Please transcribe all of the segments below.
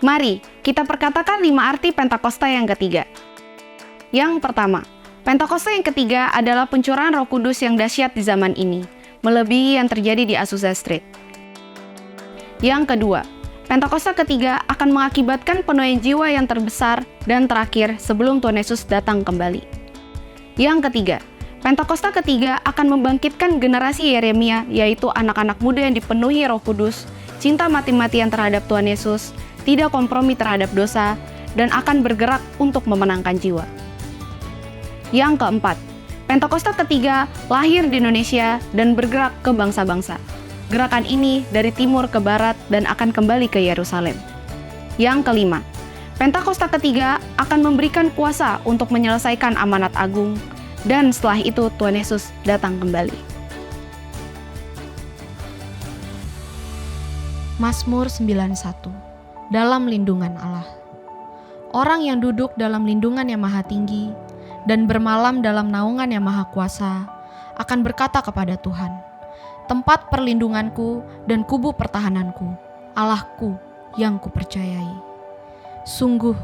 Mari kita perkatakan 5 arti Pentakosta yang ketiga. Yang pertama, Pentakosta yang ketiga adalah pencurahan Roh Kudus yang dahsyat di zaman ini, melebihi yang terjadi di Azusa Street. Yang kedua, Pentakosta ketiga akan mengakibatkan penuaian jiwa yang terbesar dan terakhir sebelum Tuhan Yesus datang kembali. Yang ketiga, Pentakosta ketiga akan membangkitkan generasi Yeremia, yaitu anak-anak muda yang dipenuhi Roh Kudus, cinta mati-matian terhadap Tuhan Yesus, tidak kompromi terhadap dosa, dan akan bergerak untuk memenangkan jiwa. Yang keempat, Pentakosta ketiga lahir di Indonesia dan bergerak ke bangsa-bangsa. Gerakan ini dari timur ke barat dan akan kembali ke Yerusalem. Yang kelima, Pentakosta ketiga akan memberikan kuasa untuk menyelesaikan amanat agung, dan setelah itu Tuhan Yesus datang kembali. Mazmur 91. Dalam lindungan Allah. Orang yang duduk dalam lindungan yang maha tinggi dan bermalam dalam naungan yang maha kuasa akan berkata kepada Tuhan, tempat perlindunganku dan kubu pertahananku, Allahku yang kupercayai. Sungguh,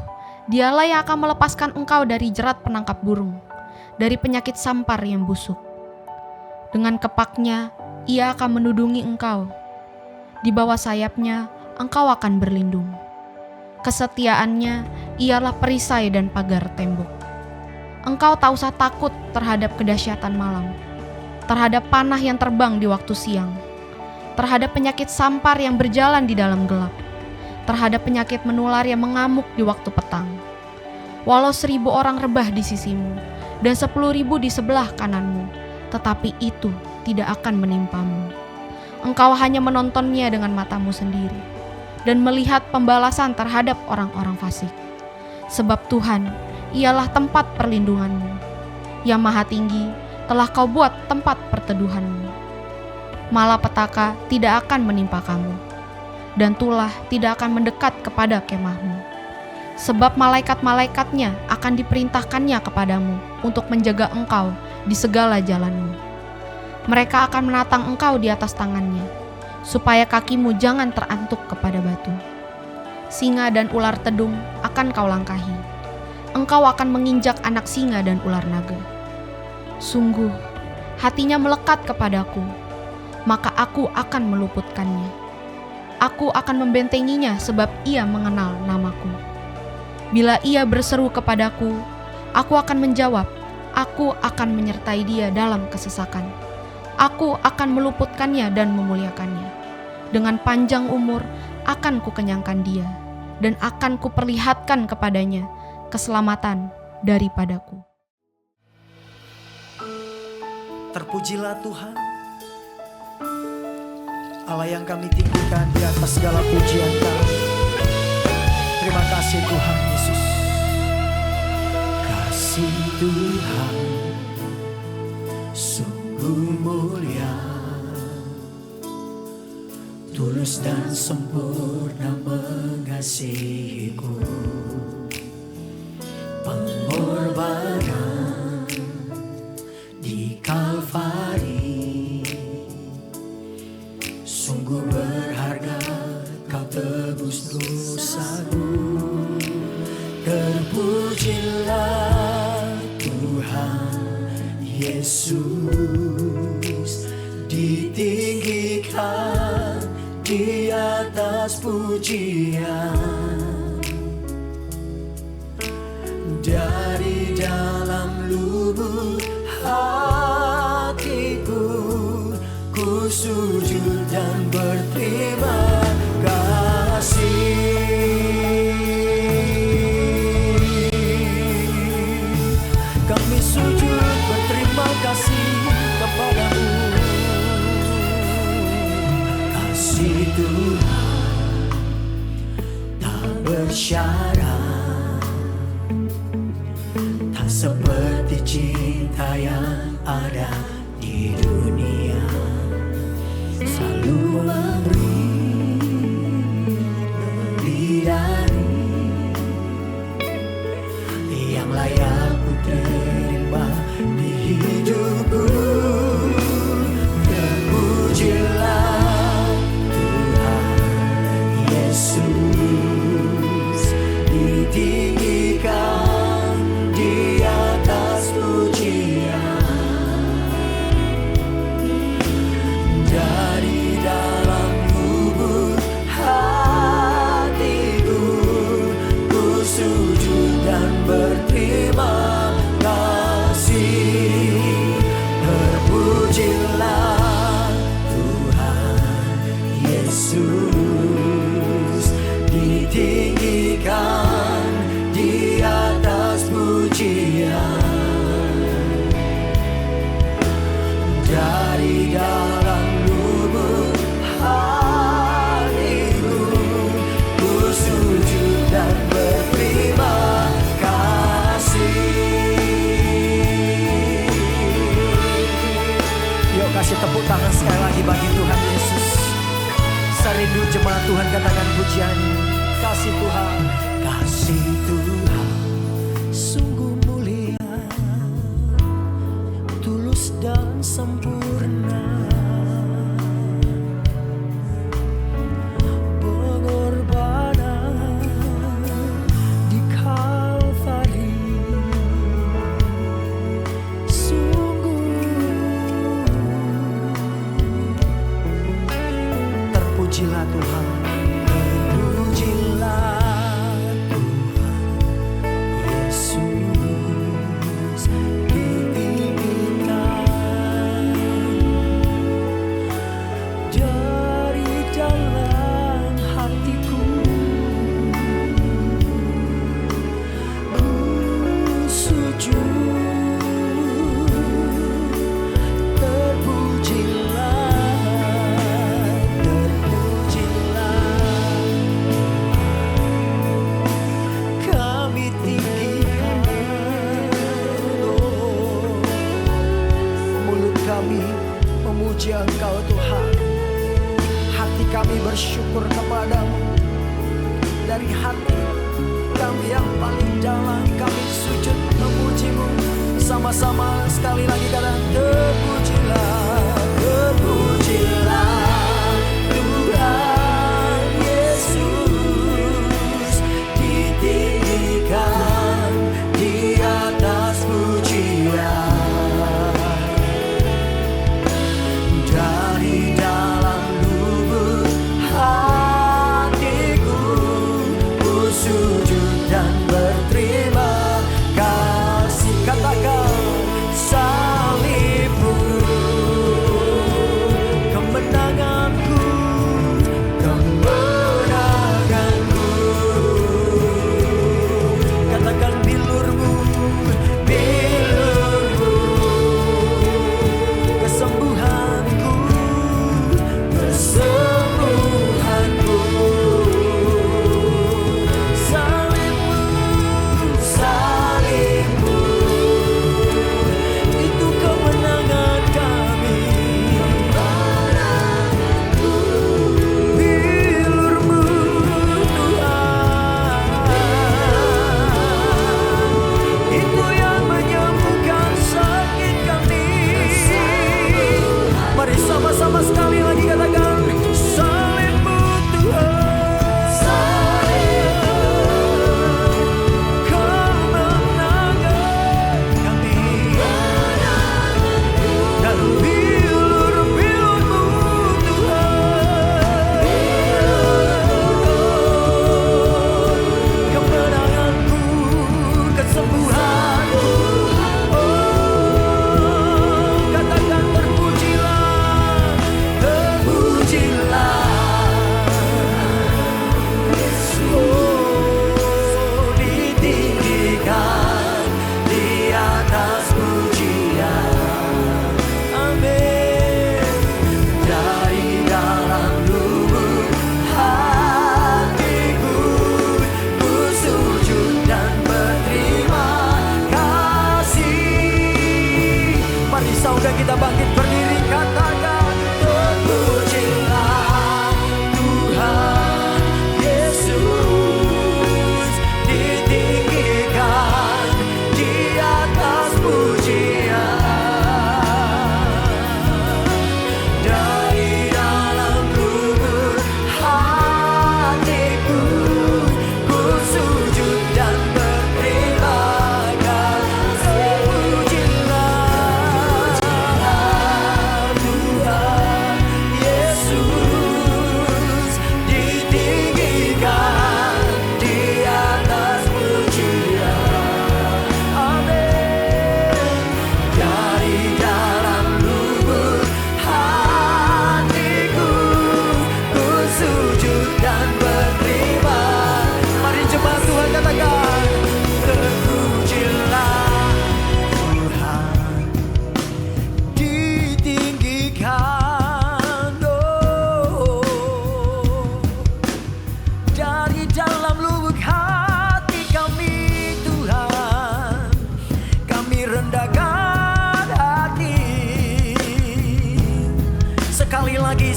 dialah yang akan melepaskan engkau dari jerat penangkap burung, dari penyakit sampar yang busuk. Dengan kepaknya, ia akan menudungi engkau. Di bawah sayapnya, engkau akan berlindung. Kesetiaannya ialah perisai dan pagar tembok. Engkau tak usah takut terhadap kedahsyatan malam, terhadap panah yang terbang di waktu siang, terhadap penyakit sampar yang berjalan di dalam gelap, terhadap penyakit menular yang mengamuk di waktu petang. Walau 1.000 orang rebah di sisimu, dan 10.000 di sebelah kananmu, tetapi itu tidak akan menimpamu. Engkau hanya menontonnya dengan matamu sendiri, dan melihat pembalasan terhadap orang-orang fasik. Sebab Tuhan, ialah tempat perlindunganmu. Yang maha tinggi, telah kau buat tempat perteduhanmu. Malapetaka tidak akan menimpa kamu, dan tulah tidak akan mendekat kepada kemahmu. Sebab malaikat-malaikatnya akan diperintahkannya kepadamu untuk menjaga engkau di segala jalanmu. Mereka akan menatang engkau di atas tangannya, supaya kakimu jangan terantuk kepada batu. Singa dan ular tedung akan kau langkahi. Engkau akan menginjak anak singa dan ular naga. Sungguh, hatinya melekat kepadaku, maka aku akan meluputkannya. Aku akan membentenginya sebab ia mengenal namaku. Bila ia berseru kepadaku, aku akan menjawab. Aku akan menyertai dia dalam kesesakan. Aku akan meluputkannya dan memuliakannya. Dengan panjang umur akan kukenyangkan dia, dan akan kuperlihatkan kepadanya keselamatan daripadaku. Terpujilah Tuhan, Allah yang kami tinggikan di atas segala pujian kami. Terima kasih Tuhan Yesus. Kasih Tuhan sungguh mulia, tulus dan sempurna mengasihiku. Pengorbanan di Kalvari sungguh berharga, kau tebus dosaku. Terpujilah Tuhan Yesus, ditinggikan di atas pujian. Dari dalam lubuk hatiku, ku sujud dan berterima kasih. Kami sujud berterima kasih kepadamu. Kasih Tuhan tak bersyarat, tak seperti cinta yang ada di dunia. Selalu memberi lebih dari yang layak ku terima di hidupku. Terpujilah Tuhan Yesus, ditinggikan di atas pujian. Dari dalam lubuk hatiku, ku sujud dan berterima kasih. Terpujilah Tuhan Yesus, ditinggikan di atas pujian. Dari dalam lubuk hatiku, ku sujud dan berterima kasih. Yuk kasih tepuk tangan sekali lagi bagi Tuhan Yesus. Serindu jemaat Tuhan katakan pujian. Kasih Tuhan, kasih Tuhan sungguh mulia, tulus dan sempurna. Pengorbanan di Kalvari sungguh. Terpujilah Tuhan, terpujilah Tuhan Yesus, ditinggikan dari dalam hatiku, ku sujud. Kami memuji Engkau Tuhan, hati kami bersyukur kepadamu. Dari hati kami yang paling dalam, kami sujud memujimu. Sama-sama sekali lagi katakan terpujilah, terpujilah Tuhan Yesus, ditinggikan di atas pujian. Dari dalam lubuk hatiku, ku sujud dan berterima kasih. Katakan salibmu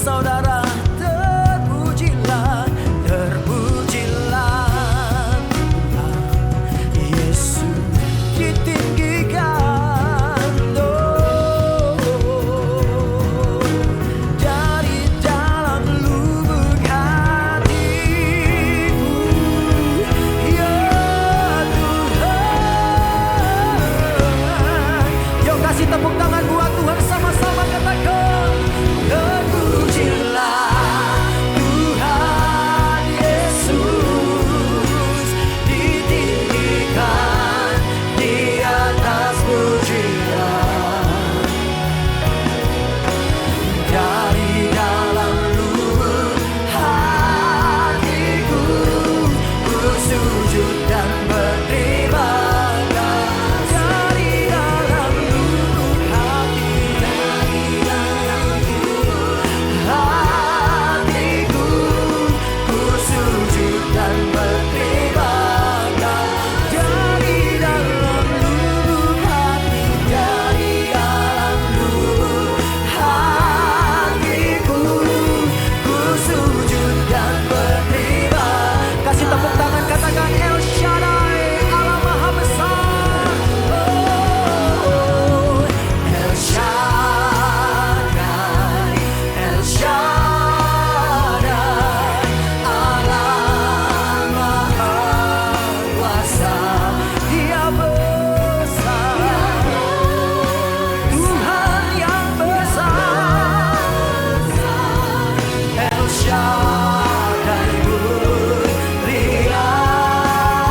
saudara, terpujilah, terpujilah Tuhan Yesus ditinggikan, dari dalam lubuk hatiku, ya Tuhan. Yuk kasih tepuk tangan buat Tuhan, sama-sama katakan, terpujilah Tuhan Yesus, ditinggikan di atas pujian, dari dalam lubuk hatiku ku sujud dan berterima kasih. Dari dalam lubuk hatiku ku sujud dan berterima kasih. Dari dalam lubuk hati, dari dalam lubuk hatiku ku sujud dan berterima. Kasih tepuk tangan, katakan El Shaddai, Allah Maha Besar. Oh, El Shaddai, El Shaddai, Allah Maha Kuasa, Dia besar, Tuhan yang besar. El Shaddai, berilah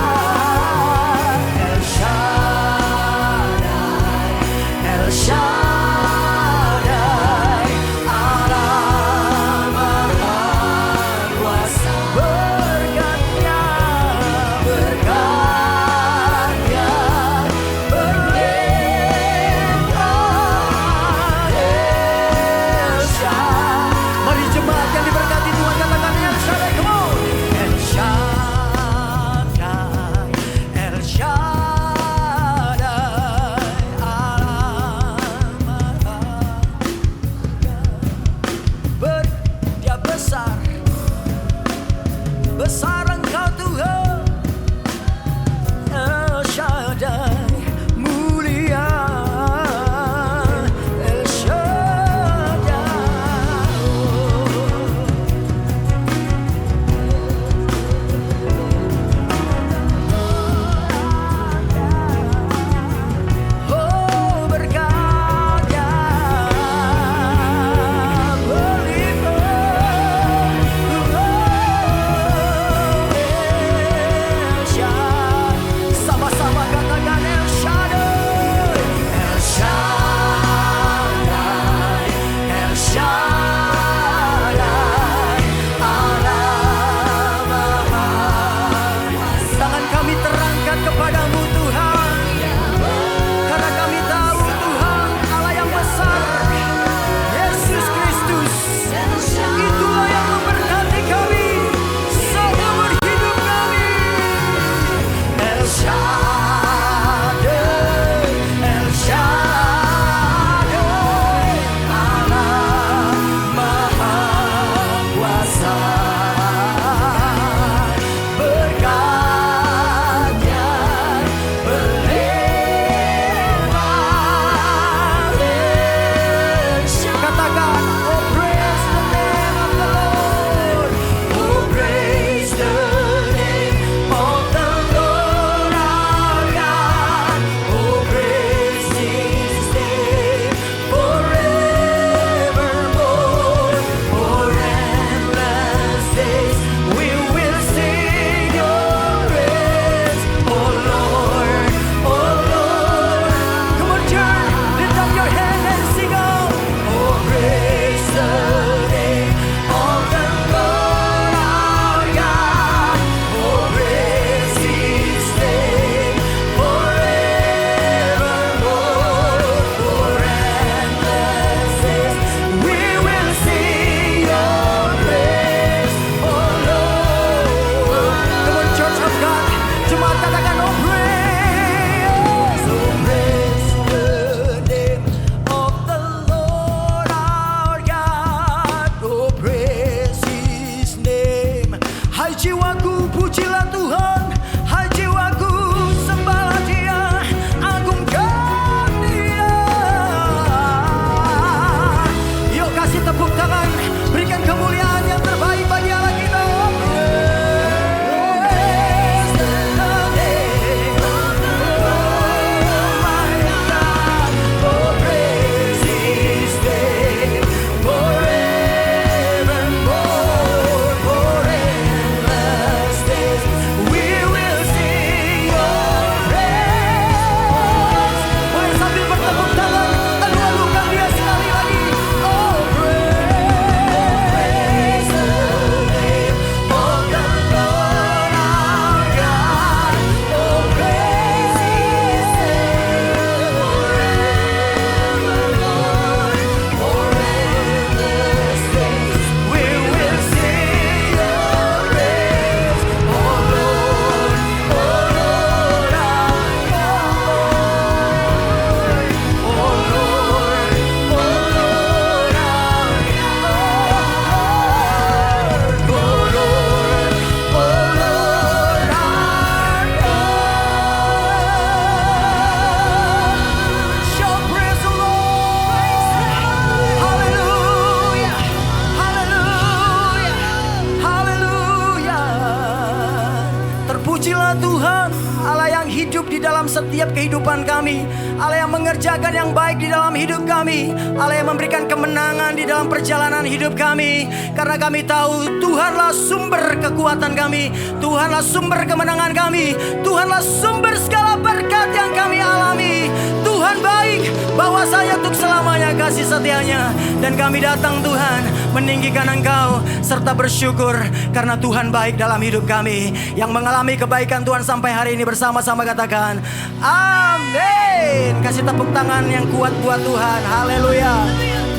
Kamilah Tuhan, Allah yang hidup di dalam setiap kehidupan kami, Allah yang mengerjakan yang baik di dalam hidup kami, Allah yang memberikan kemenangan di dalam perjalanan hidup kami. Karena kami tahu Tuhanlah sumber kekuatan kami, Tuhanlah sumber kemenangan kami, Tuhanlah sumber segala berkat yang kami alami. Tuhan baik, bahwasanya untuk selamanya kasih setianya. Dan kami datang Tuhan meninggikan Engkau serta bersyukur karena Tuhan baik dalam hidup kami, yang mengalami kebaikan Tuhan sampai hari ini. Bersama-sama katakan amin. Kasih tepuk tangan yang kuat buat Tuhan. Haleluya.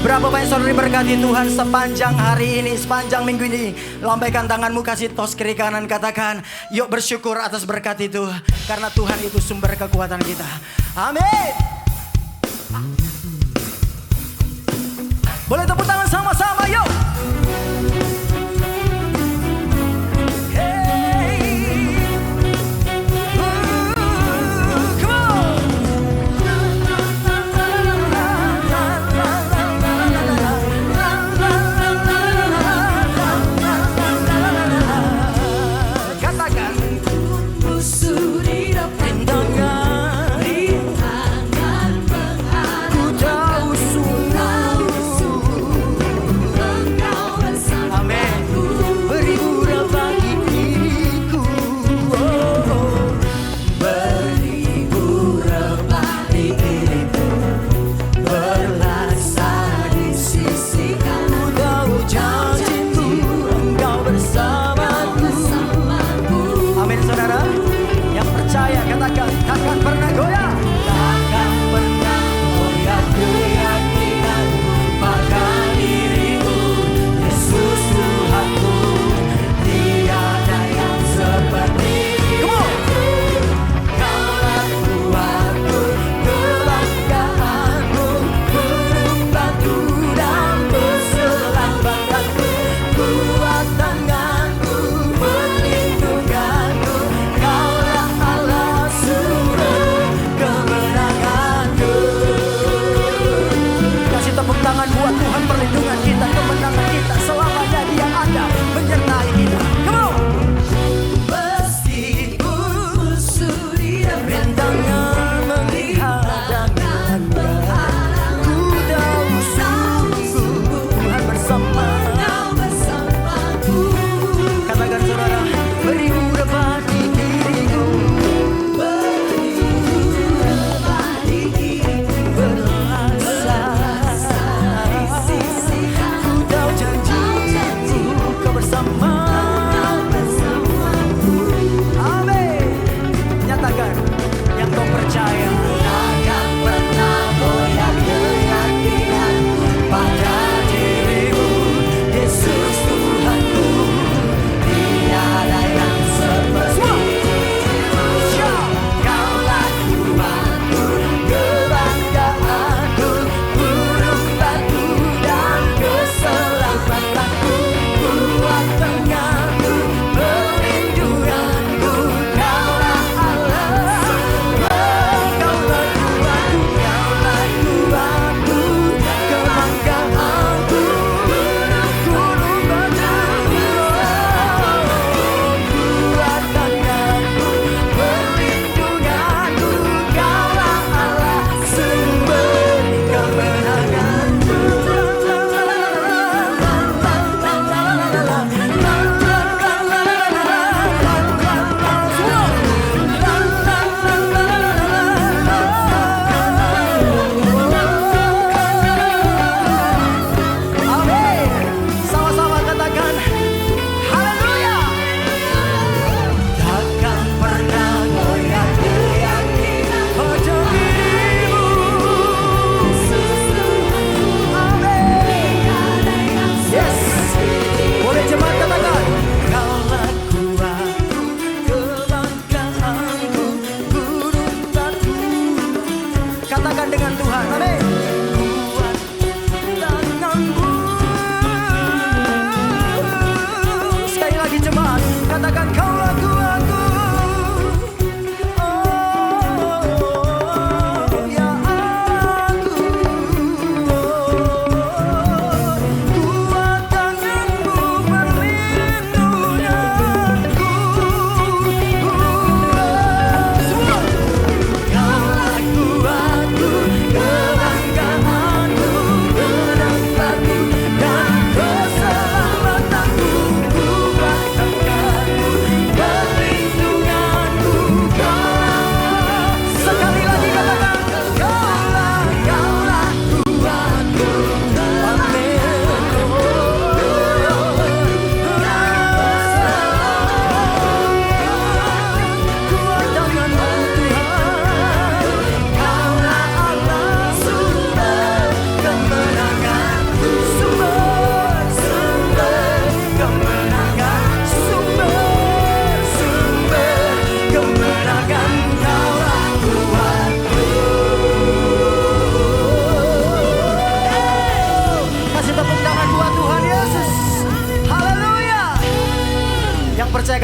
Berapa banyak saudara diberkati Tuhan sepanjang hari ini, sepanjang minggu ini. Lambaikan tanganmu, kasih tos kiri kanan, katakan yuk bersyukur atas berkat itu, karena Tuhan itu sumber kekuatan kita. Amin. Boleh tepuk tangan sama-sama yuk.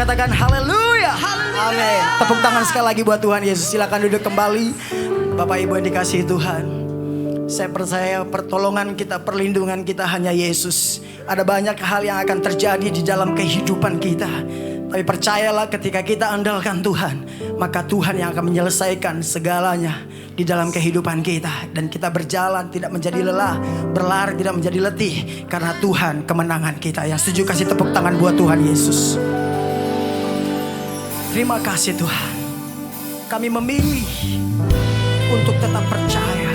katakan haleluya. Amin. Tepuk tangan sekali lagi buat Tuhan Yesus. Silakan duduk kembali. Bapak Ibu yang dikasihi Tuhan, saya percaya pertolongan kita, perlindungan kita hanya Yesus. Ada banyak hal yang akan terjadi di dalam kehidupan kita, tapi percayalah ketika kita andalkan Tuhan, maka Tuhan yang akan menyelesaikan segalanya di dalam kehidupan kita. Dan kita berjalan tidak menjadi lelah, berlari tidak menjadi letih, karena Tuhan kemenangan kita. Yang setuju kasih tepuk tangan buat Tuhan Yesus. Terima kasih Tuhan. Kami memilih untuk tetap percaya.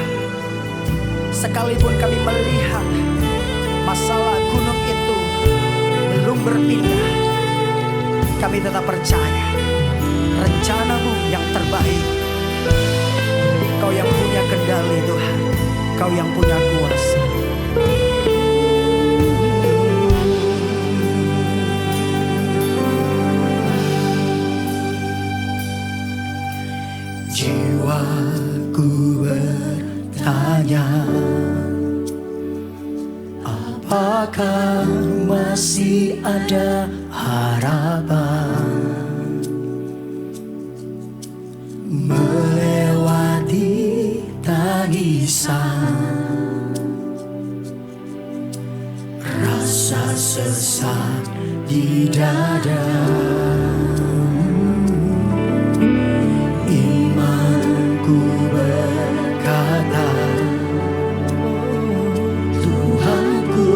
Sekalipun kami melihat masalah gunung itu belum berpindah, kami tetap percaya rencana-Mu yang terbaik. Kau yang punya kendali Tuhan, Kau yang punya kuasa. Jiwaku bertanya, apakah masih ada harapan melewati tangisan, rasa sesak di dada. Imanku berkata, Tuhanku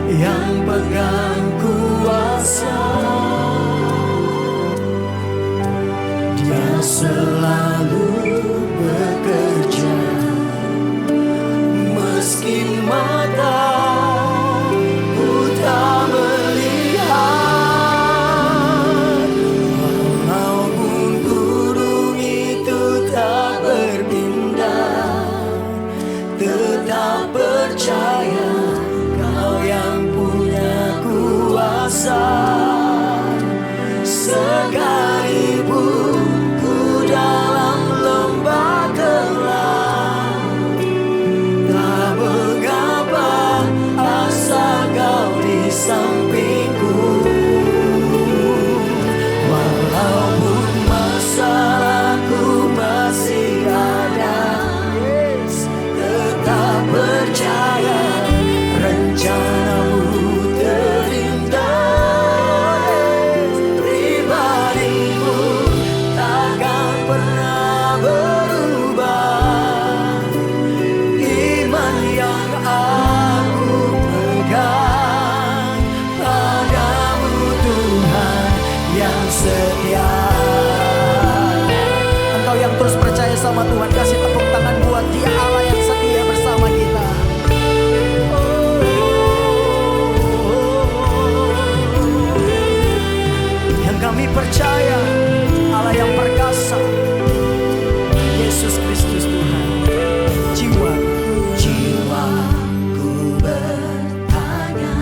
yang pegang kuasa, Dia selalu bekerja meski mata ku tak melihat. Walaupun gunung itu tak berpindah, tetap percaya Kau yang punya kuasa. Sekalipun ku dalam lembah gelap, tak mengapa asal Kau di sampingku. Walaupun masalahku masih ada, tetap percaya rencana-Mu terindah. Pribadimu takkan pernah berubah. Iman yang aku pegang padamu Tuhan yang setia. Engkau yang terus percaya sama Tuhan, kasih tepuk tangan buat Dia, Allah yang setia bersama kita. Yang kami percaya Allah yang perkasa, Yesus Kristus Tuhan. Jiwaku bertanya,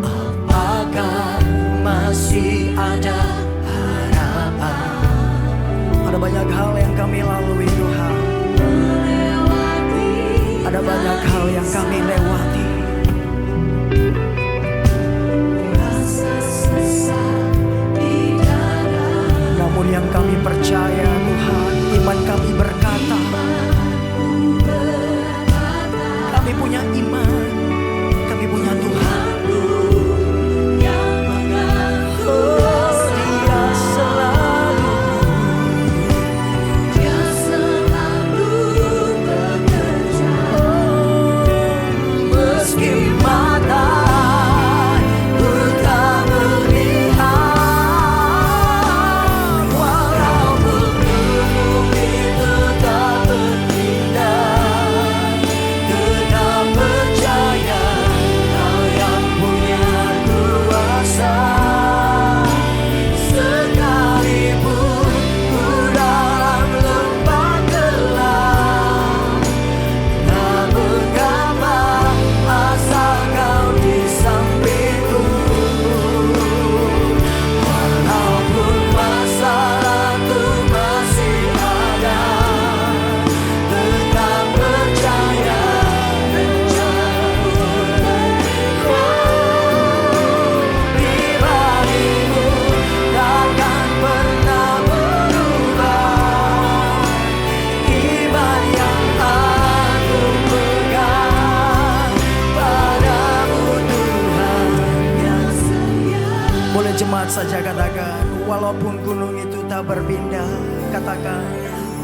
apakah masih ada harapan? Ada banyak hal yang kami lalui Tuhan, ada banyak hal yang kami lewati. Namun yang kami percaya Tuhan, iman kami berkata, kami punya iman, kami punya Tuhan. Oh, Dia selalu bekerja. Meski mata ku tak melihat, walaupun jemaat saja katakan, walaupun gunung itu tak berpindah. Katakan,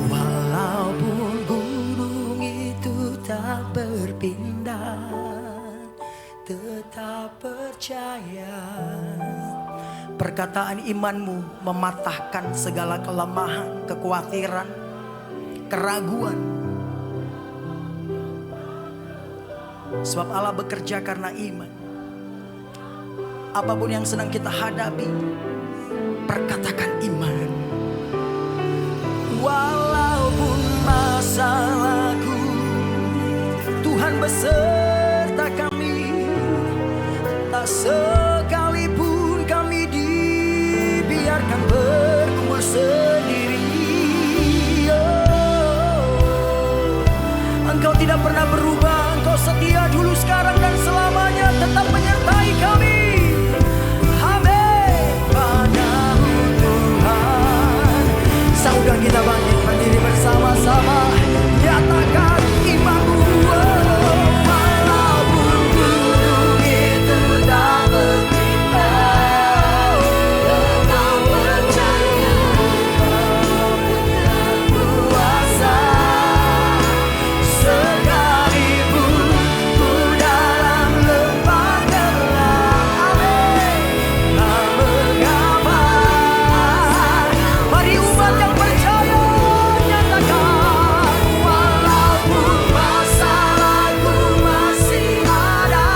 walaupun gunung itu tak berpindah, tetap percaya. Perkataan imanmu mematahkan segala kelemahan, kekhawatiran, keraguan. Sebab Allah bekerja karena iman. Apapun yang sedang kita hadapi, perkatakan iman. Walaupun masalahku, Tuhan beserta kami. Tak sekalipun kami dibiarkan berkumpul sendiri. Engkau tidak pernah berubah. Engkau setia dulu, sekarang, dan selamanya. Tetap menyertai kami. Amin. Padamu Tuhan. Saudara kita bangkit berdiri bersama-sama. Nyatakan imanmu. Walaupun gunung itu tak berpindah, tetap percaya Kau punya kuasa. Sekalipun ku dalam lembah gelap, amin, tak mengapa. Mari umat yang percaya nyatakan, walaupun masalahku masih ada,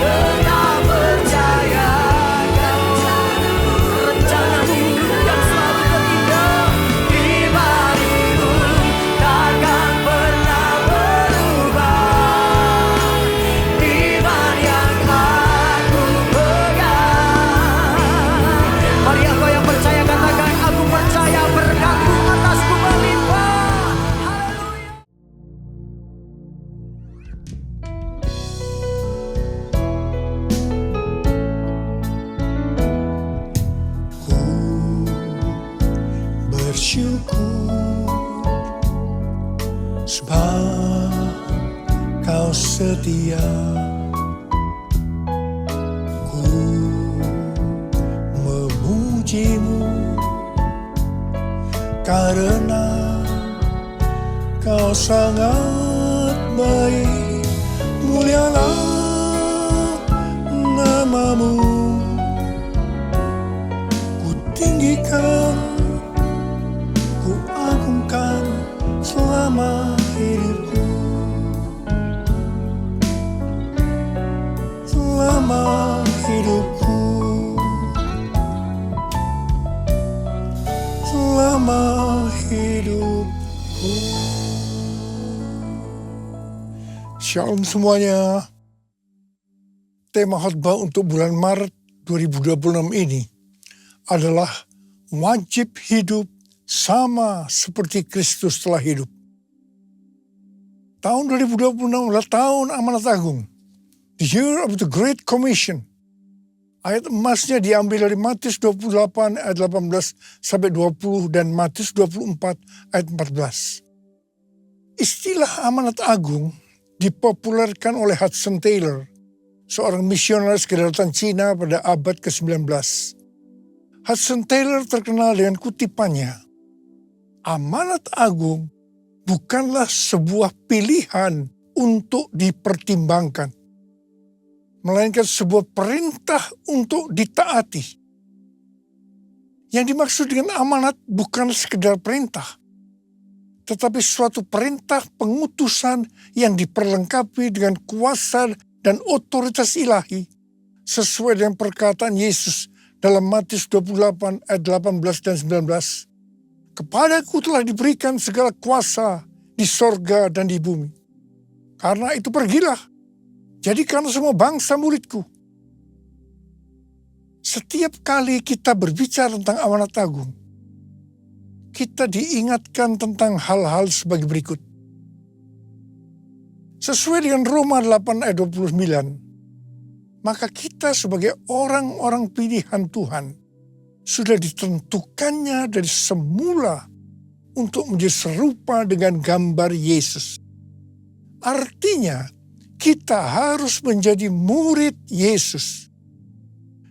tetap percaya rencanamu yang selalu terindah. Imanku takkan pernah berubah. Iman yang aku pegang. Mari aku yang percaya katakan, aku percaya berkat-Mu atasku melimpah. Haleluya. Ku bersyukur sebab Kau setia. Ku memuji-Mu karena Kau sangat baik. Mulialah nama-Mu. Ku tinggikan, ku agungkan selama hidupku. Selama hidupku. Selama hidupku. Shalom semuanya. Tema khotbah untuk bulan Maret 2026 ini adalah wajib hidup sama seperti Kristus telah hidup. Tahun 2026 adalah tahun amanat agung. The year of the Great Commission. Ayat emasnya diambil dari Matius 28 ayat 18 sampai 20 dan Matius 24 ayat 14. Istilah amanat agung dipopulerkan oleh Hudson Taylor, seorang misionaris kedaulatan Cina pada abad ke-19. Hudson Taylor terkenal dengan kutipannya, amanat agung bukanlah sebuah pilihan untuk dipertimbangkan, melainkan sebuah perintah untuk ditaati. Yang dimaksud dengan amanat bukan sekedar perintah, tetapi suatu perintah pengutusan yang diperlengkapi dengan kuasa dan otoritas ilahi, sesuai dengan perkataan Yesus dalam Matius 28 ayat 18 dan 19. Kepadaku telah diberikan segala kuasa di sorga dan di bumi. Karena itu pergilah, jadikan semua bangsa muridku. Setiap kali kita berbicara tentang amanat agung, kita diingatkan tentang hal-hal sebagai berikut. Sesuai dengan Roma 8 ayat 29, maka kita sebagai orang-orang pilihan Tuhan sudah ditentukannya dari semula untuk menjadi serupa dengan gambar Yesus. Artinya, kita harus menjadi murid Yesus.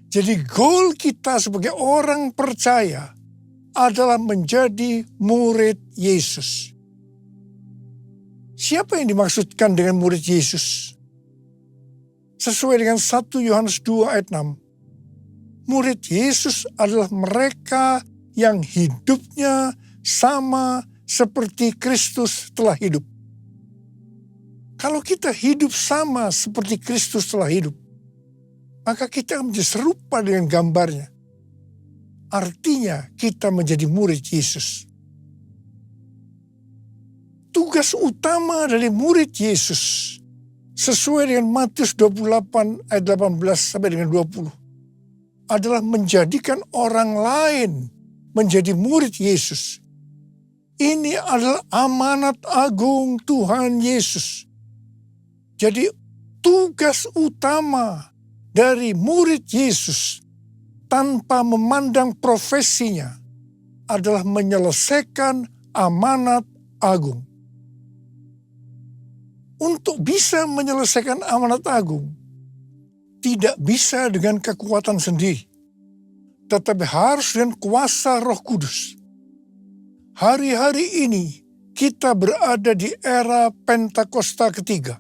Jadi goal kita sebagai orang percaya adalah menjadi murid Yesus. Siapa yang dimaksudkan dengan murid Yesus? Sesuai dengan 1 Yohanes 2 ayat 6. Murid Yesus adalah mereka yang hidupnya sama seperti Kristus telah hidup. Kalau kita hidup sama seperti Kristus telah hidup, maka kita akan menjadi serupa dengan gambarnya. Artinya kita menjadi murid Yesus. Tugas utama dari murid Yesus sesuai dengan Matius 28 ayat 18 sampai dengan 20 adalah menjadikan orang lain menjadi murid Yesus. Ini adalah amanat agung Tuhan Yesus. Jadi tugas utama dari murid Yesus tanpa memandang profesinya adalah menyelesaikan amanat agung. Untuk bisa menyelesaikan amanat agung, tidak bisa dengan kekuatan sendiri, tetapi harus dengan kuasa Roh Kudus. Hari-hari ini kita berada di era Pentakosta ketiga.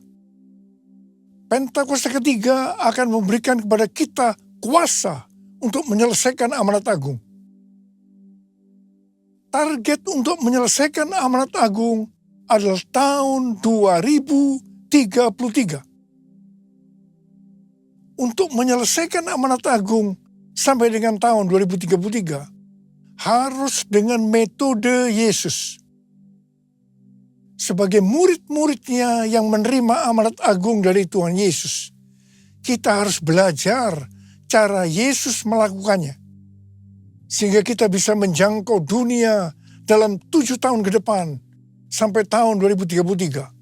Pentakosta ketiga akan memberikan kepada kita kuasa untuk menyelesaikan amanat agung. Target untuk menyelesaikan amanat agung adalah tahun 2033. Untuk menyelesaikan amanat agung sampai dengan tahun 2033 harus dengan metode Yesus. Sebagai murid-muridnya yang menerima amanat agung dari Tuhan Yesus, kita harus belajar cara Yesus melakukannya. Sehingga kita bisa menjangkau dunia dalam 7 tahun ke depan sampai tahun 2033.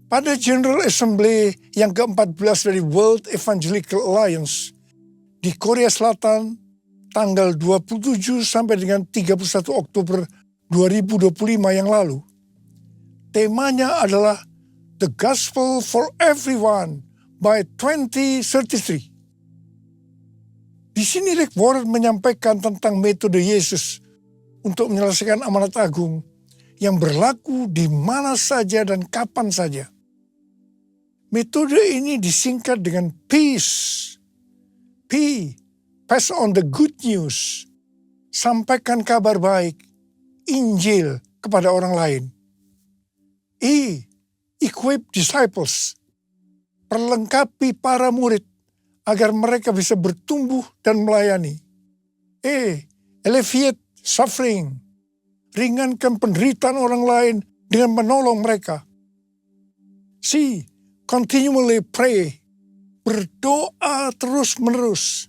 Pada General Assembly yang ke-14 dari World Evangelical Alliance di Korea Selatan tanggal 27 sampai dengan 31 Oktober 2025 yang lalu. Temanya adalah The Gospel for Everyone by 2033. Di sini Rick Warren menyampaikan tentang metode Yesus untuk menyelesaikan amanat agung yang berlaku di mana saja dan kapan saja. Metode ini disingkat dengan PEACE. P, pass on the good news. Sampaikan kabar baik, Injil kepada orang lain. E, equip disciples. Perlengkapi para murid agar mereka bisa bertumbuh dan melayani. E, alleviate suffering. Ringankan penderitaan orang lain dengan menolong mereka. C, continually pray. Berdoa terus-menerus.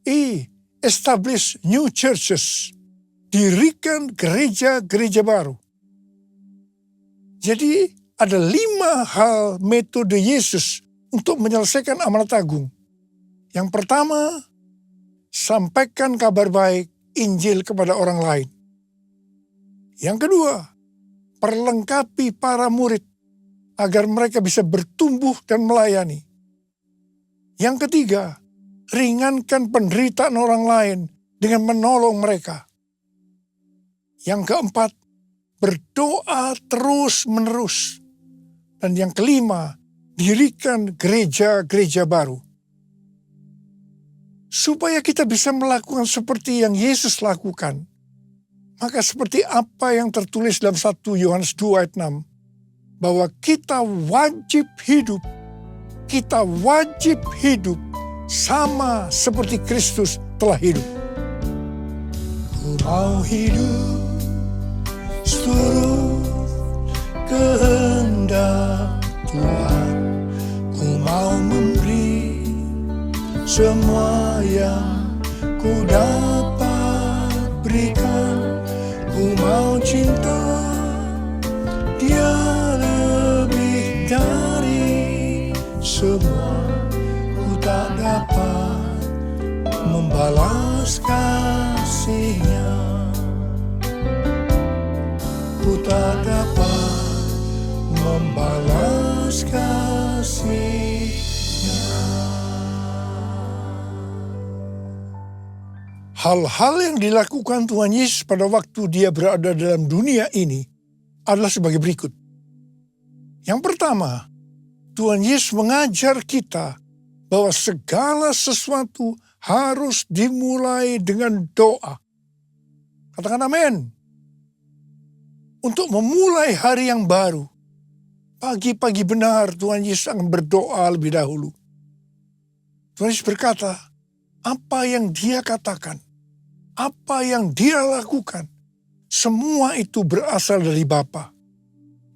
E, establish new churches. Dirikan gereja-gereja baru. Jadi ada 5 hal metode Yesus untuk menyelesaikan amanat agung. Yang pertama, sampaikan kabar baik Injil kepada orang lain. Yang kedua, perlengkapi para murid agar mereka bisa bertumbuh dan melayani. Yang ketiga, ringankan penderitaan orang lain dengan menolong mereka. Yang keempat, berdoa terus-menerus. Dan yang kelima, dirikan gereja-gereja baru. Supaya kita bisa melakukan seperti yang Yesus lakukan, maka seperti apa yang tertulis dalam 1 Yohanes 2 ayat 6, bahwa kita wajib hidup sama seperti Kristus telah hidup. Ku mau hidup seturut kehendak Tuhan. Ku mau memberi semua yang ku dapat berikan. Ku mau cinta Dia lebih dari semua. Ku tak dapat membalas kasih-Nya. Ku tak dapat membalas kasih-Nya. Hal-hal yang dilakukan Tuhan Yesus pada waktu dia berada dalam dunia ini adalah sebagai berikut. Yang pertama, Tuhan Yesus mengajar kita bahwa segala sesuatu harus dimulai dengan doa. Katakan amin. Untuk memulai hari yang baru, pagi-pagi benar Tuhan Yesus akan berdoa lebih dahulu. Tuhan Yesus berkata, apa yang dia katakan, apa yang dia lakukan, semua itu berasal dari Bapa.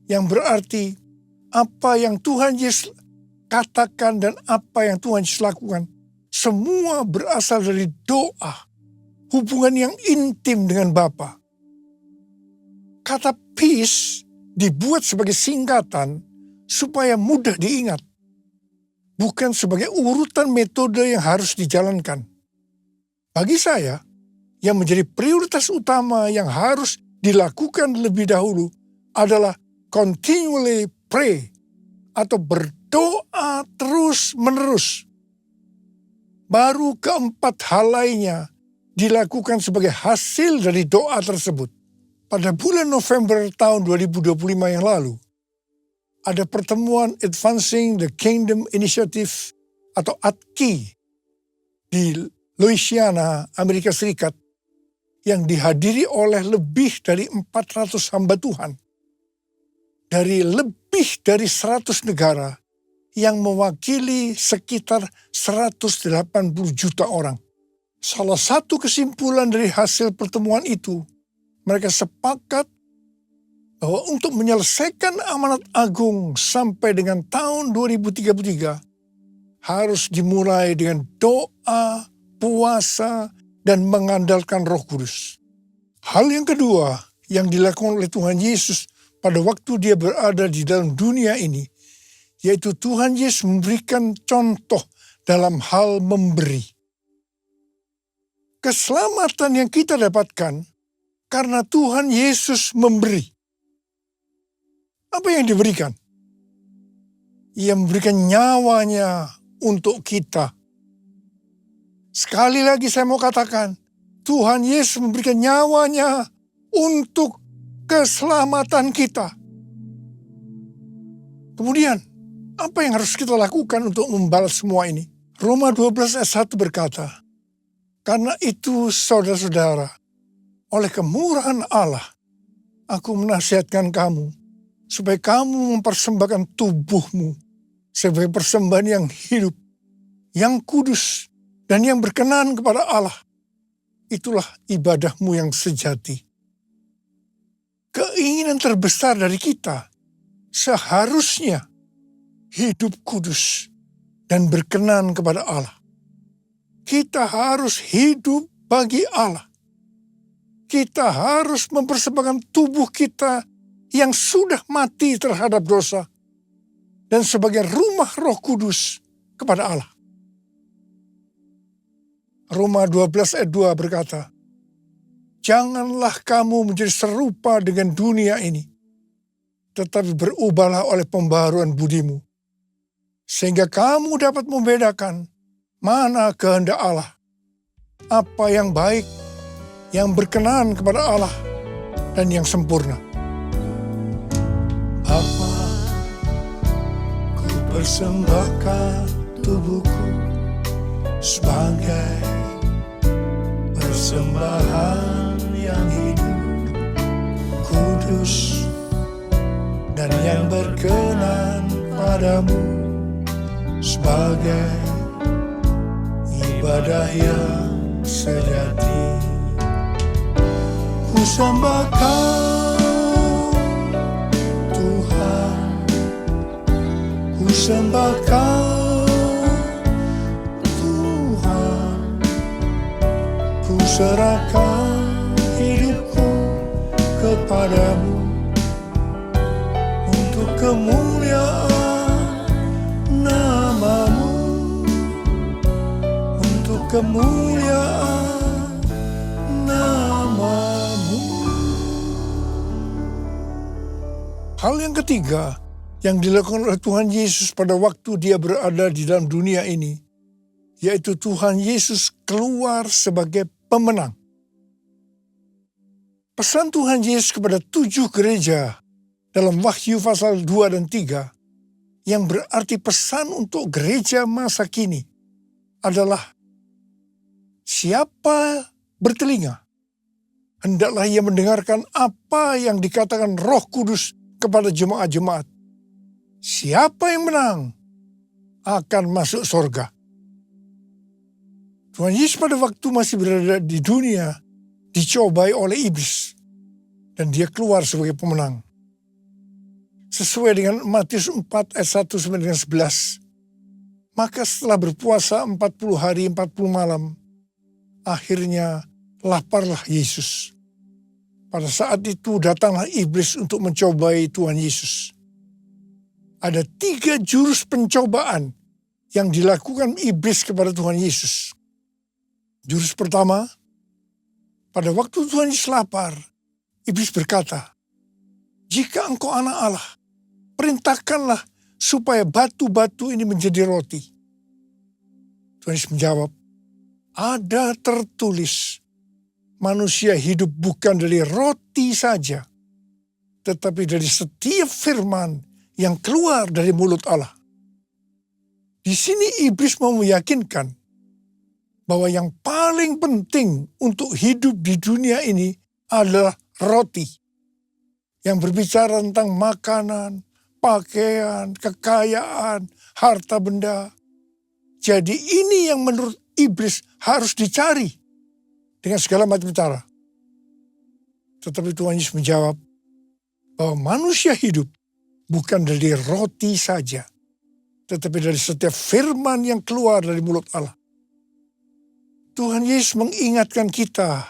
Yang berarti apa yang Tuhan Yesus katakan dan apa yang Tuhan Yesus lakukan, semua berasal dari doa, hubungan yang intim dengan Bapa. Kata peace dibuat sebagai singkatan supaya mudah diingat, bukan sebagai urutan metode yang harus dijalankan. Bagi saya, yang menjadi prioritas utama yang harus dilakukan lebih dahulu adalah continually pray atau berdoa terus-menerus. Baru keempat hal lainnya dilakukan sebagai hasil dari doa tersebut. Pada bulan November tahun 2025 yang lalu, ada pertemuan Advancing the Kingdom Initiative atau ADKI di Louisiana, Amerika Serikat yang dihadiri oleh lebih dari 400 hamba Tuhan dari lebih dari 100 negara yang mewakili sekitar 180 juta orang. Salah satu kesimpulan dari hasil pertemuan itu, mereka sepakat bahwa untuk menyelesaikan amanat agung sampai dengan tahun 2033 harus dimulai dengan doa, puasa, dan mengandalkan Roh Kudus. Hal yang kedua yang dilakukan oleh Tuhan Yesus pada waktu dia berada di dalam dunia ini, yaitu Tuhan Yesus memberikan contoh dalam hal memberi. Keselamatan yang kita dapatkan karena Tuhan Yesus memberi. Apa yang diberikan? Ia memberikan nyawanya untuk kita. Sekali lagi saya mau katakan, Tuhan Yesus memberikan nyawanya untuk keselamatan kita. Kemudian, apa yang harus kita lakukan untuk membalas semua ini? Roma 12 ayat 1 berkata, karena itu saudara-saudara, oleh kemurahan Allah, aku menasihatkan kamu, supaya kamu mempersembahkan tubuhmu sebagai persembahan yang hidup, yang kudus, dan yang berkenan kepada Allah. Itulah ibadahmu yang sejati. Keinginan terbesar dari kita seharusnya hidup kudus dan berkenan kepada Allah. Kita harus hidup bagi Allah. Kita harus mempersembahkan tubuh kita yang sudah mati terhadap dosa dan sebagai rumah Roh Kudus kepada Allah. Roma 12 ayat 2 berkata, janganlah kamu menjadi serupa dengan dunia ini, tetapi berubahlah oleh pembaharuan budimu, sehingga kamu dapat membedakan mana kehendak Allah, apa yang baik, yang berkenan kepada Allah, dan yang sempurna. Bapa, ku persembahkan tubuhku sebagai persembahan yang hidup, kudus, dan yang berkenan padamu, sebagai ibadah yang sejati. Ku sembah Kau, Tuhan, ku sembah Kau, Tuhan, ku serahkan hidupku kepadamu untuk kemuliaan nama-Mu, untuk kemuliaan nama-Mu. Hal yang ketiga yang dilakukan oleh Tuhan Yesus pada waktu dia berada di dalam dunia ini, yaitu Tuhan Yesus keluar sebagai pemenang. Pesan Tuhan Yesus kepada 7 gereja dalam Wahyu pasal 2 dan 3 yang berarti pesan untuk gereja masa kini adalah siapa bertelinga, hendaklah ia mendengarkan apa yang dikatakan Roh Kudus kepada jemaat-jemaat. Siapa yang menang akan masuk surga. Tuhan Yesus pada waktu masih berada di dunia dicobai oleh iblis dan dia keluar sebagai pemenang. Sesuai dengan Matius 4 ayat 1 sampai dengan 11. Maka setelah berpuasa 40 hari 40 malam, akhirnya laparlah Yesus. Pada saat itu datanglah iblis untuk mencobai Tuhan Yesus. Ada 3 jurus pencobaan yang dilakukan iblis kepada Tuhan Yesus. Jurus pertama, pada waktu Tuhan Yesus lapar, iblis berkata, "Jika engkau anak Allah, perintahkanlah supaya batu-batu ini menjadi roti." Tuhan Yesus menjawab, "Ada tertulis, manusia hidup bukan dari roti saja, tetapi dari setiap firman yang keluar dari mulut Allah." Di sini iblis mau meyakinkan bahwa yang paling penting untuk hidup di dunia ini adalah roti. Yang berbicara tentang makanan, pakaian, kekayaan, harta benda. Jadi ini yang menurut iblis harus dicari dengan segala macam cara. Tetapi Tuhan Yesus menjawab bahwa manusia hidup bukan dari roti saja, tetapi dari setiap firman yang keluar dari mulut Allah. Tuhan Yesus mengingatkan kita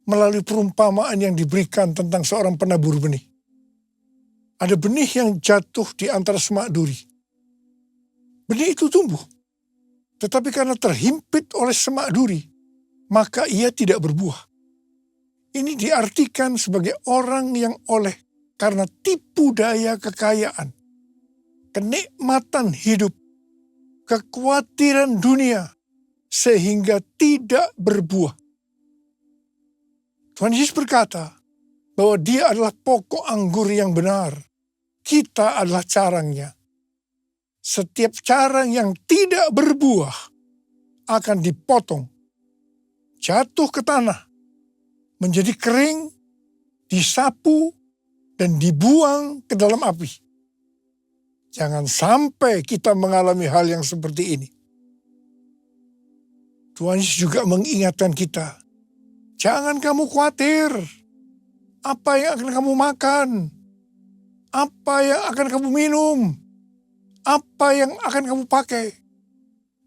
melalui perumpamaan yang diberikan tentang seorang penabur benih. Ada benih yang jatuh di antara semak duri. Benih itu tumbuh, tetapi karena terhimpit oleh semak duri, maka ia tidak berbuah. Ini diartikan sebagai orang yang oleh karena tipu daya kekayaan, kenikmatan hidup, kekhawatiran dunia, sehingga tidak berbuah. Tuhan Yesus berkata bahwa dia adalah pokok anggur yang benar. Kita adalah carangnya. Setiap carang yang tidak berbuah akan dipotong, jatuh ke tanah, menjadi kering, disapu, dan dibuang ke dalam api. Jangan sampai kita mengalami hal yang seperti ini. Tuhan Yesus juga mengingatkan kita, jangan kamu khawatir apa yang akan kamu makan, apa yang akan kamu minum, apa yang akan kamu pakai.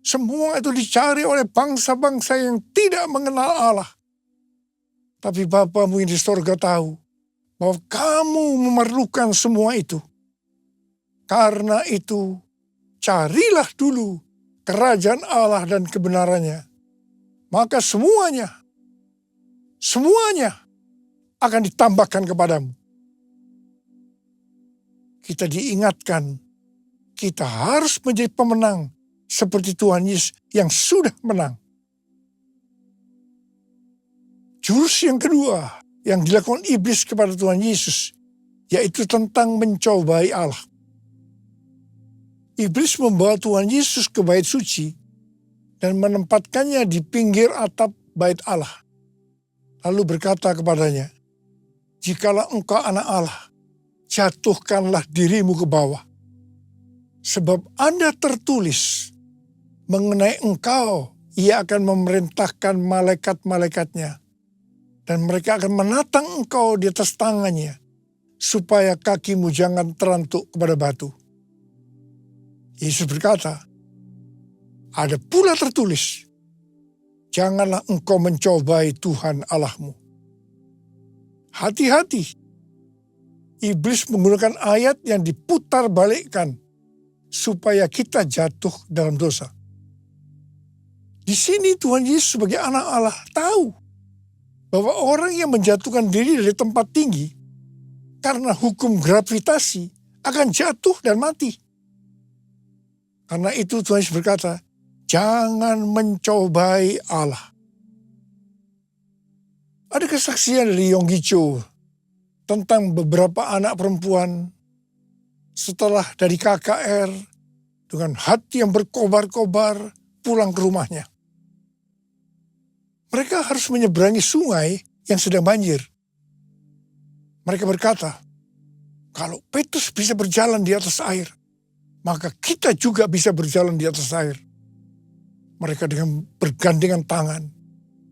Semua itu dicari oleh bangsa-bangsa yang tidak mengenal Allah. Tapi Bapamu yang di sorga tahu bahwa kamu memerlukan semua itu. Karena itu, carilah dulu kerajaan Allah dan kebenarannya. Maka semuanya akan ditambahkan kepadamu. Kita diingatkan, kita harus menjadi pemenang seperti Tuhan Yesus yang sudah menang. Jurus yang kedua yang dilakukan iblis kepada Tuhan Yesus, yaitu tentang mencobai Allah. Iblis membawa Tuhan Yesus ke bait suci dan menempatkannya di pinggir atap bait Allah. Lalu berkata kepadanya, "Jikalau engkau anak Allah, jatuhkanlah dirimu ke bawah. Sebab ada tertulis, mengenai engkau ia akan memerintahkan malaikat-malaikatnya, dan mereka akan menatang engkau di atas tangannya, supaya kakimu jangan terantuk kepada batu." Yesus berkata, ada pula tertulis, janganlah engkau mencobai Tuhan Allahmu. Hati-hati, iblis menggunakan ayat yang diputar balikkan supaya kita jatuh dalam dosa. Di sini Tuhan Yesus sebagai anak Allah tahu bahwa orang yang menjatuhkan diri dari tempat tinggi karena hukum gravitasi akan jatuh dan mati. Karena itu Tuhan Yesus berkata, jangan mencobai Allah. Ada kesaksian dari Yonggi Cho tentang beberapa anak perempuan setelah dari KKR dengan hati yang berkobar-kobar pulang ke rumahnya. Mereka harus menyeberangi sungai yang sedang banjir. Mereka berkata, kalau Petrus bisa berjalan di atas air, maka kita juga bisa berjalan di atas air. Mereka dengan bergandengan tangan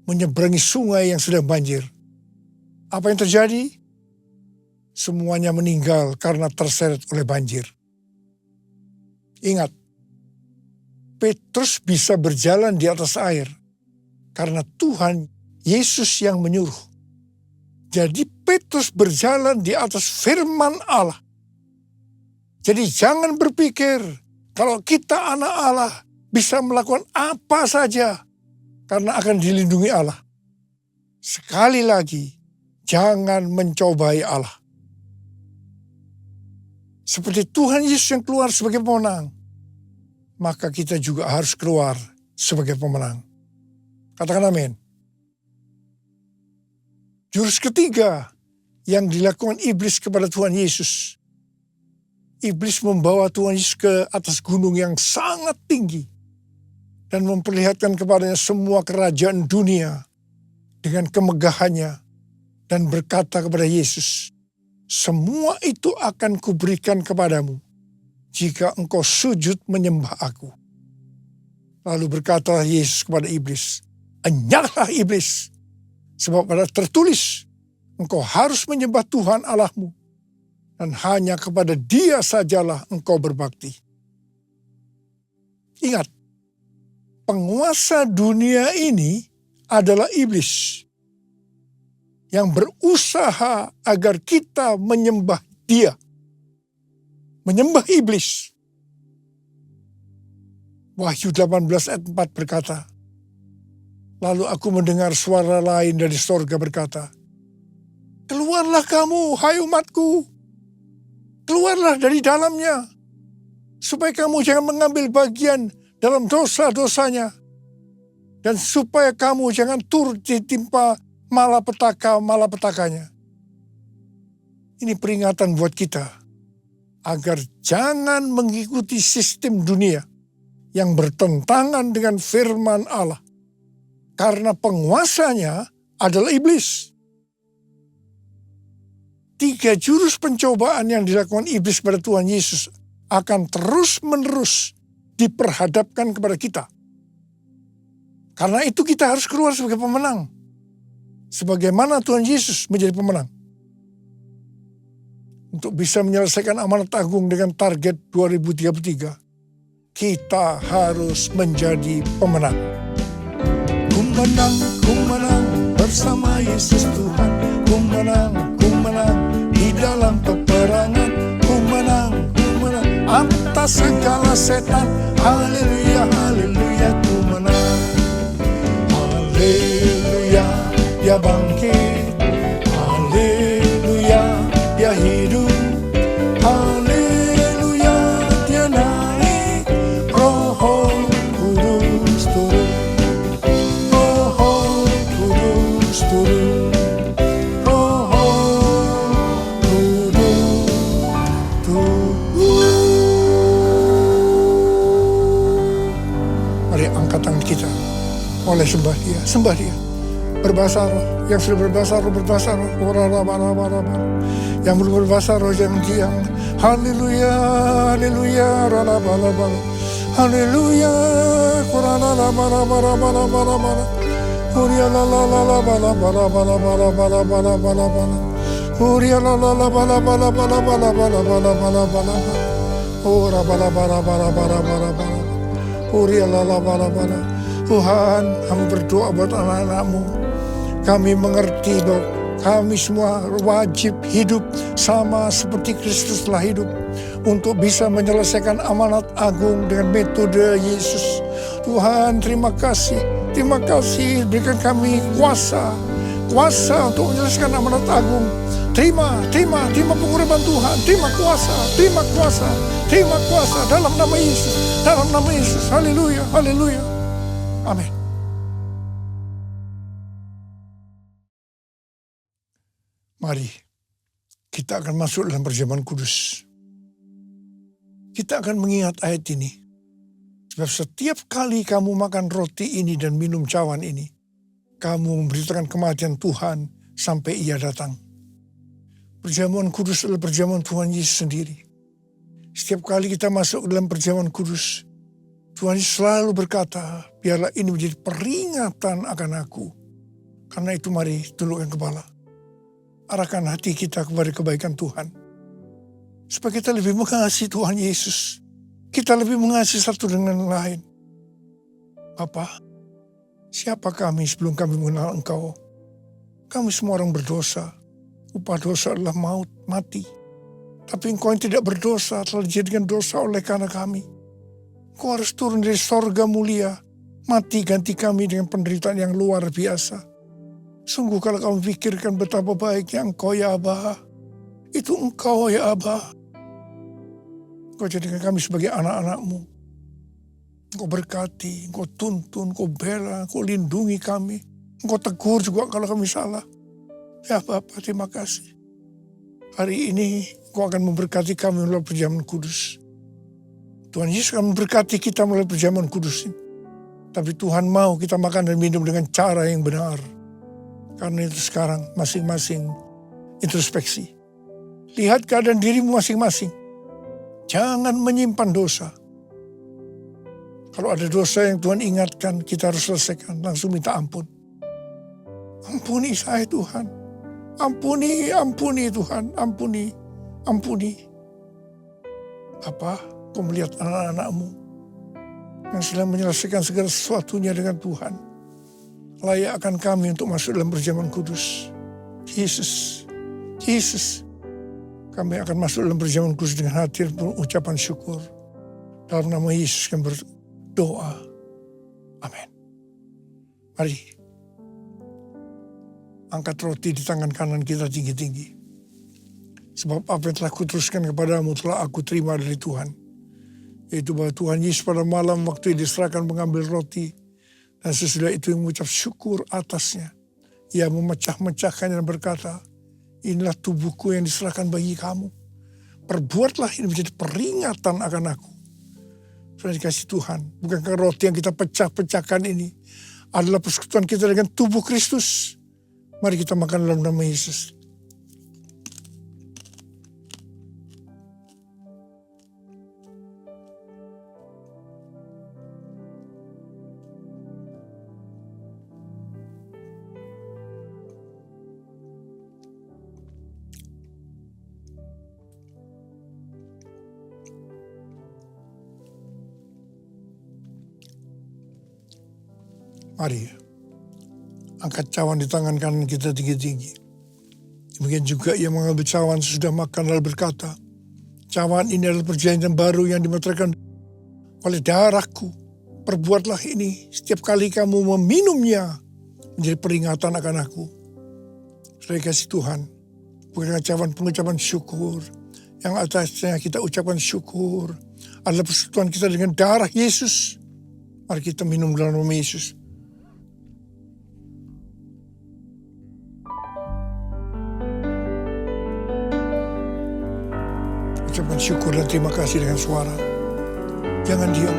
menyeberangi sungai yang sedang banjir. Apa yang terjadi? Semuanya meninggal karena terseret oleh banjir. Ingat, Petrus bisa berjalan di atas air karena Tuhan Yesus yang menyuruh. Jadi Petrus berjalan di atas firman Allah. Jadi jangan berpikir kalau kita anak Allah bisa melakukan apa saja karena akan dilindungi Allah. Sekali lagi, jangan mencobai Allah. Seperti Tuhan Yesus yang keluar sebagai pemenang, maka kita juga harus keluar sebagai pemenang. Katakan amin. Jurus ketiga yang dilakukan iblis kepada Tuhan Yesus. Iblis membawa Tuhan Yesus ke atas gunung yang sangat tinggi dan memperlihatkan kepadanya semua kerajaan dunia dengan kemegahannya dan berkata kepada Yesus, semua itu akan kuberikan kepadamu jika engkau sujud menyembah aku. Lalu berkatalah Yesus kepada iblis, enyahlah iblis, sebab ada tertulis, engkau harus menyembah Tuhan Allahmu, dan hanya kepada Dia sajalah engkau berbakti. Ingat, penguasa dunia ini adalah iblis yang berusaha agar kita menyembah Dia, menyembah iblis. Wahyu 18 ayat 4 berkata, lalu aku mendengar suara lain dari sorga berkata, keluarlah kamu, hai umatku, keluarlah dari dalamnya, supaya kamu jangan mengambil bagian dalam dosa-dosanya, dan supaya kamu jangan turut ditimpa malapetaka-malapetakanya. Ini peringatan buat kita, agar jangan mengikuti sistem dunia yang bertentangan dengan firman Allah. Karena penguasanya adalah iblis. 3 jurus pencobaan yang dilakukan iblis pada Tuhan Yesus akan terus-menerus diperhadapkan kepada kita. Karena itu kita harus keluar sebagai pemenang. Sebagaimana Tuhan Yesus menjadi pemenang. Untuk bisa menyelesaikan amanat agung dengan target 2033, kita harus menjadi pemenang. Ku menang bersama Yesus Tuhan. Ku menang di dalam peperangan. Ku menang atas segala setan. Haleluya, haleluya, ku menang. Haleluya, Dia bangkit. Haleluya, Dia hidup. Haleluya, Dia naik. Roh Kudus turun. Roh Kudus turun. Roh Kudus turun. Mari angkat tangan kita. Oleh sembah Dia, sembah Dia. Berbahasa roh, yang sudah berbahasa roh, yang belum berbahasa roh jangan diam. Haleluya, haleluya, haleluya, Tuhan, kami berdoa buat anak-anak-Mu. Kami mengerti bahwa kami semua wajib hidup sama seperti Kristus telah hidup untuk bisa menyelesaikan amanat agung dengan metode Yesus. Tuhan, terima kasih berikan kami kuasa untuk menyelesaikan amanat agung. Terima pengurapan Tuhan, terima kuasa dalam nama Yesus, haleluya, haleluya, amin. Mari kita akan masuk dalam perjamuan kudus. Kita akan mengingat ayat ini. Sebab setiap kali kamu makan roti ini dan minum cawan ini, kamu memberitakan kematian Tuhan sampai Ia datang. Perjamuan kudus adalah perjamuan Tuhan Yesus sendiri. Setiap kali kita masuk dalam perjamuan kudus, Tuhan Yesus selalu berkata, biarlah ini menjadi peringatan akan aku. Karena itu mari tundukkan kepala. Arahkan hati kita kepada kebaikan Tuhan. Supaya kita lebih mengasihi Tuhan Yesus. Kita lebih mengasihi satu dengan lain. Bapa, siapa kami sebelum kami mengenal Engkau? Kami semua orang berdosa. Upah dosa adalah maut, mati. Tapi Engkau yang tidak berdosa telah dijadikan dosa oleh karena kami. Engkau harus turun dari sorga mulia. Mati ganti kami dengan penderitaan yang luar biasa. Sungguh kalau kamu pikirkan betapa baiknya Engkau ya Aba. Itu Engkau ya Aba. Engkau jadikan kami sebagai anak-anak-Mu. Engkau berkati, Engkau tuntun, Engkau bela, Engkau lindungi kami. Engkau tegur juga kalau kami salah. Ya Bapa, terima kasih. Hari ini Engkau akan memberkati kami melalui perjamuan kudus. Tuhan Yesus akan memberkati kita melalui perjamuan kudus ini. Tapi Tuhan mau kita makan dan minum dengan cara yang benar. Karena itu sekarang masing-masing introspeksi. Lihat keadaan dirimu masing-masing. Jangan menyimpan dosa. Kalau ada dosa yang Tuhan ingatkan, kita harus selesaikan. Langsung minta ampun. Ampuni saya Tuhan. Ampuni Tuhan. Ampuni. Apa? Kau melihat anak-anak-Mu yang sedang menyelesaikan segala sesuatunya dengan Tuhan. Layak akan kami untuk masuk dalam perjamuan kudus. Yesus. Kami akan masuk dalam perjamuan kudus dengan hati dan ucapan syukur. Dalam nama Yesus kami berdoa. Amin. Mari. Angkat roti di tangan kanan kita tinggi-tinggi. Sebab apa yang telah kuteruskan kepadamu telah aku terima dari Tuhan. Yaitu bahwa Tuhan Yesus pada malam waktu diserahkan mengambil roti. Dan sesudah itu yang mengucap syukur atasnya. Ia memecah-mecahkannya dan berkata, inilah tubuhku yang diserahkan bagi kamu. Perbuatlah ini menjadi peringatan akan aku. Sudah dikasih Tuhan. Bukankah roti yang kita pecah-pecahkan ini adalah persekutuan kita dengan tubuh Kristus. Mari kita makan dalam nama Yesus. Mari, angkat cawan di tangan kanan kita tinggi-tinggi. Demikian juga ia mengambil cawan sesudah makan lalu berkata, cawan ini adalah perjanjian baru yang dimeteraikan oleh darahku. Perbuatlah ini setiap kali kamu meminumnya menjadi peringatan akan aku. Sudah kasih Tuhan, bukan cawan pengucapan syukur. Yang atasnya kita ucapkan syukur adalah persekutuan kita dengan darah Yesus. Mari kita minum dalam nama Yesus. Ucapkan syukur dan terima kasih dengan suara. Jangan diam.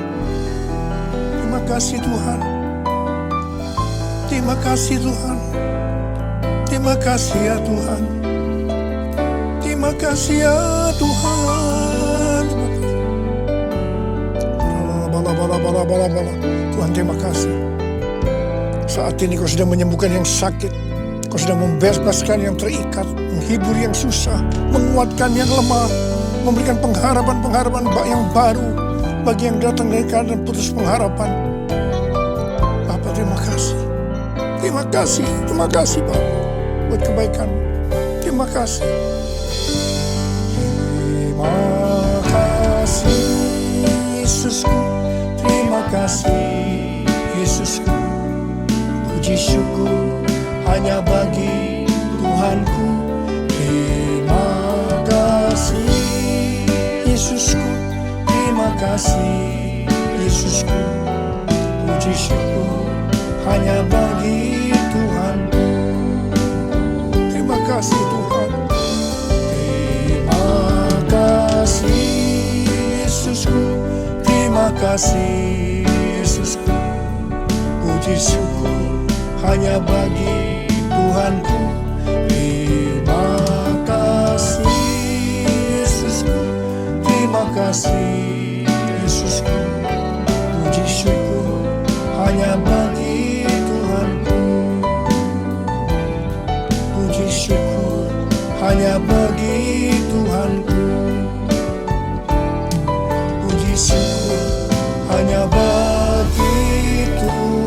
Terima kasih Tuhan. Terima kasih Tuhan. Terima kasih ya Tuhan. Terima kasih ya Tuhan. Bala. Tuhan terima kasih. Saat ini kau sedang menyembuhkan yang sakit. Kau sedang membebaskan yang terikat. Menghibur yang susah. Menguatkan yang lemah. Memberikan pengharapan yang baru bagi yang datang dari keadaan putus pengharapan. Bapa terima kasih. Terima kasih Bapa buat kebaikan. Terima kasih. Terima kasih Yesusku. Terima kasih Yesusku. Puji syukur hanya bagi Tuhanku. Terima kasih Yesusku, terima kasih Yesusku. Puji syukur hanya bagi Tuhanku. Terima kasih Tuhan. kasih Yesusku, puji syukur hanya bagi Tuhanku. Terima kasih Yesusku, terima kasih Yesusku, puji syukur hanya bagi Tuhanku. Puji syukur hanya bagi Tuhanku. Puji syukur hanya bagi Tuhan.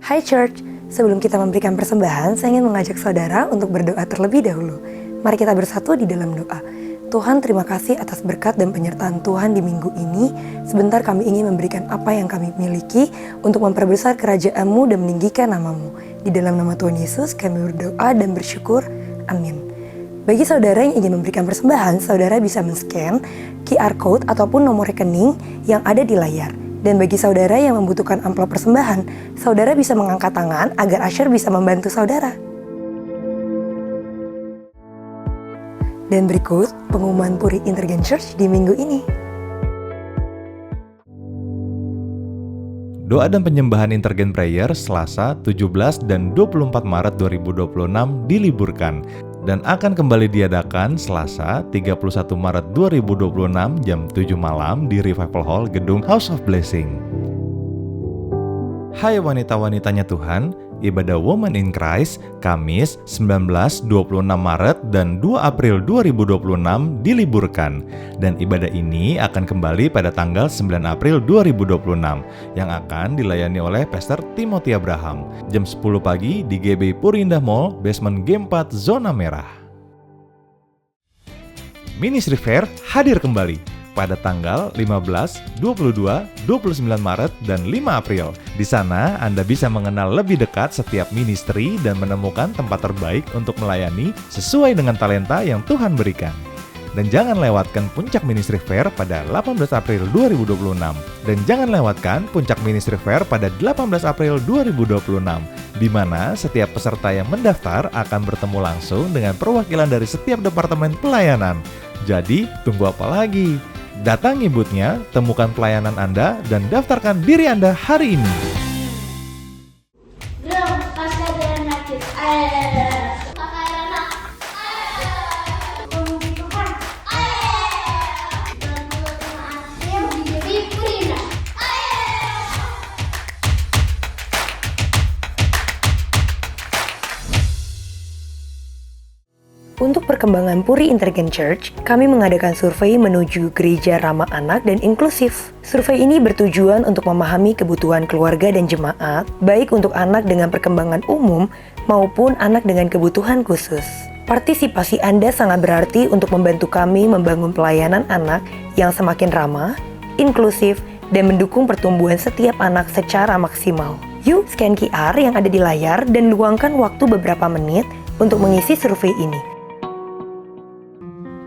Hai Church, sebelum kita memberikan persembahan, saya ingin mengajak saudara untuk berdoa terlebih dahulu. Mari kita bersatu di dalam doa. Tuhan, terima kasih atas berkat dan penyertaan Tuhan di minggu ini. Sebentar kami ingin memberikan apa yang kami miliki untuk memperbesar kerajaan-Mu dan meninggikan nama-Mu. Di dalam nama Tuhan Yesus kami berdoa dan bersyukur. Amin. Bagi saudara yang ingin memberikan persembahan, saudara bisa men-scan QR code ataupun nomor rekening yang ada di layar. Dan bagi saudara yang membutuhkan amplop persembahan, saudara bisa mengangkat tangan agar usher bisa membantu saudara. Dan berikut pengumuman Puri Intergen Church di minggu ini. Doa dan penyembahan Intergen Prayer Selasa 17 dan 24 Maret 2026 diliburkan dan akan kembali diadakan Selasa 31 Maret 2026 jam 7 malam di Revival Hall Gedung House of Blessing. Hai wanita-wanitanya Tuhan, ibadah Women in Christ Kamis 19-26 Maret dan 2 April 2026 diliburkan dan ibadah ini akan kembali pada tanggal 9 April 2026 yang akan dilayani oleh Pastor Timothy Abraham jam 10 pagi di GB Puri Indah Mall basement G4 zona merah. Ministry Fair hadir kembali pada tanggal 15, 22, 29 Maret, dan 5 April. Di sana, Anda bisa mengenal lebih dekat setiap ministry dan menemukan tempat terbaik untuk melayani sesuai dengan talenta yang Tuhan berikan. Dan jangan lewatkan Puncak Ministry Fair pada 18 April 2026. Dan jangan lewatkan Puncak Ministry Fair pada 18 April 2026, di mana setiap peserta yang mendaftar akan bertemu langsung dengan perwakilan dari setiap departemen pelayanan. Jadi, tunggu apa lagi? Datangi booth-nya, temukan pelayanan Anda, dan daftarkan diri Anda hari ini. Untuk perkembangan Puri Intergen Church, kami mengadakan survei menuju gereja ramah anak dan inklusif. Survei ini bertujuan untuk memahami kebutuhan keluarga dan jemaat, baik untuk anak dengan perkembangan umum maupun anak dengan kebutuhan khusus. Partisipasi Anda sangat berarti untuk membantu kami membangun pelayanan anak yang semakin ramah, inklusif, dan mendukung pertumbuhan setiap anak secara maksimal. Yuk scan QR yang ada di layar dan luangkan waktu beberapa menit untuk mengisi survei ini.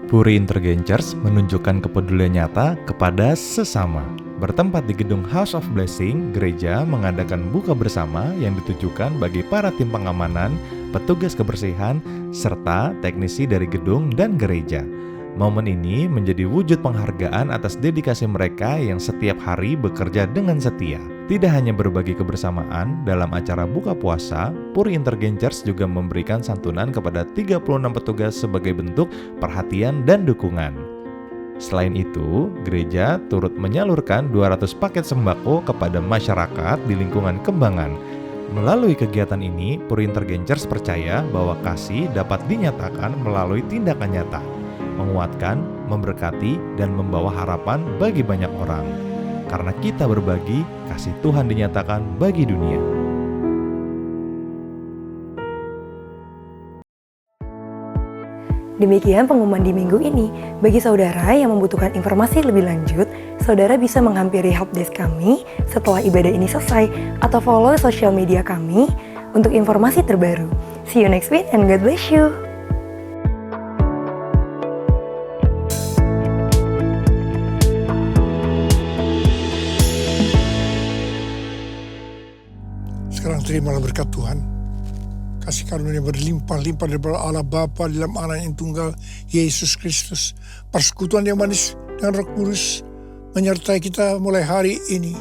Puri Intergen Church menunjukkan kepedulian nyata kepada sesama. Bertempat di gedung House of Blessing, gereja mengadakan buka bersama yang ditujukan bagi para tim pengamanan, petugas kebersihan, serta teknisi dari gedung dan gereja. Momen ini menjadi wujud penghargaan atas dedikasi mereka yang setiap hari bekerja dengan setia. Tidak hanya berbagi kebersamaan dalam acara buka puasa, Puri Intergen Church juga memberikan santunan kepada 36 petugas sebagai bentuk perhatian dan dukungan. Selain itu, gereja turut menyalurkan 200 paket sembako kepada masyarakat di lingkungan Kembangan. Melalui kegiatan ini, Puri Intergen Church percaya bahwa kasih dapat dinyatakan melalui tindakan nyata, menguatkan, memberkati, dan membawa harapan bagi banyak orang. Karena kita berbagi, kasih Tuhan dinyatakan bagi dunia. Demikian pengumuman di minggu ini. Bagi saudara yang membutuhkan informasi lebih lanjut, saudara bisa menghampiri helpdesk kami setelah ibadah ini selesai atau follow sosial media kami untuk informasi terbaru. See you next week and God bless you. Sekarang terimalah berkat Tuhan. kasih karunia berlimpah-limpah daripada Allah Bapa dalam Anak yang tunggal, Yesus Kristus. Persekutuan yang manis dengan Roh Kudus menyertai kita mulai hari ini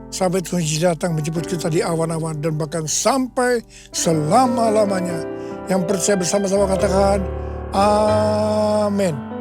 sampai Tuhan Yesus datang menjemput kita di awan-awan dan bahkan sampai selama-lamanya. Yang percaya bersama-sama katakan amin.